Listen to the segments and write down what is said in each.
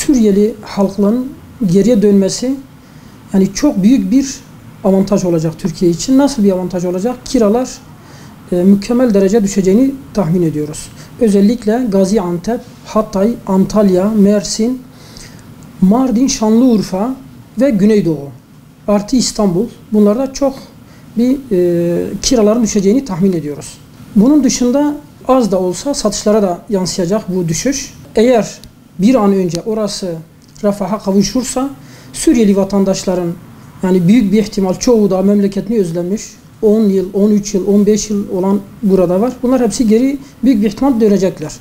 Suriyeli halkların geriye dönmesi yani çok büyük bir avantaj olacak Türkiye için. Nasıl bir avantaj olacak? Kiralar mükemmel derece düşeceğini tahmin ediyoruz. Özellikle Gaziantep, Hatay, Antalya, Mersin, Mardin, Şanlıurfa ve Güneydoğu artı İstanbul, bunlarda çok bir kiraların düşeceğini tahmin ediyoruz. Bunun dışında az da olsa satışlara da yansıyacak bu düşüş. Eğer bir an önce orası refaha kavuşursa Suriyeli vatandaşların yani büyük bir ihtimal çoğu da memleketini özlemiş. 10 yıl, 13 yıl, 15 yıl olan burada var. Bunlar hepsi geri büyük bir ihtimal dönecekler.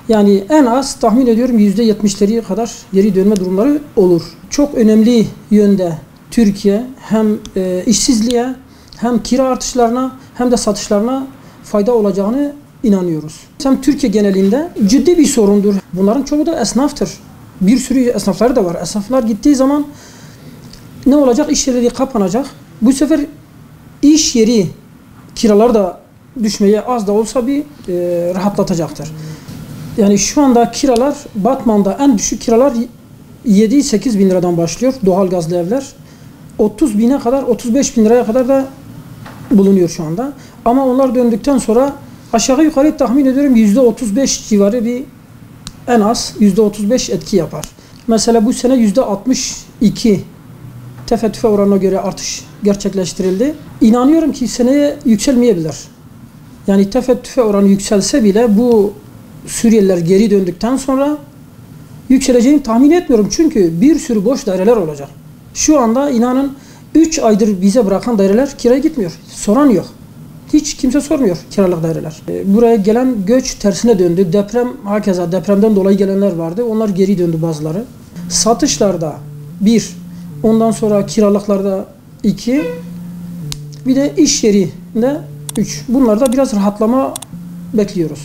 Yani en az tahmin ediyorum %70'leri kadar geri dönme durumları olur. Çok önemli yönde Türkiye hem işsizliğe hem kira artışlarına hem de satışlarına fayda olacağını inanıyoruz. Hem Türkiye genelinde ciddi bir sorundur. Bunların çoğu da esnaftır. Bir sürü esnafları da var. Esnaflar gittiği zaman ne olacak? İş yerleri kapanacak. Bu sefer iş yeri kiralar da düşmeye az da olsa bir rahatlatacaktır. Yani şu anda kiralar Batman'da en düşük kiralar 7-8 bin liradan başlıyor. Doğalgazlı evler. 30 bine kadar 35 bin liraya kadar da bulunuyor şu anda. Ama onlar döndükten sonra aşağı yukarı tahmin ediyorum %35 civarı bir en az %35 etki yapar. Mesela bu sene %62 tefe oranına göre artış gerçekleştirildi. İnanıyorum ki seneye yükselmeyebilir. Yani tefe oranı yükselse bile bu Suriyeliler geri döndükten sonra yükseleceğini tahmin etmiyorum. Çünkü bir sürü boş daireler olacak. Şu anda inanın 3 aydır bize bırakan daireler kiraya gitmiyor. Soran yok. Hiç kimse sormuyor kiralık daireler. Buraya gelen göç tersine döndü. Deprem, hakeza depremden dolayı gelenler vardı. Onlar geri döndü bazıları. Satışlarda 1, ondan sonra kiralıklarda 2, bir de iş yerinde 3. Bunlarda biraz rahatlama bekliyoruz.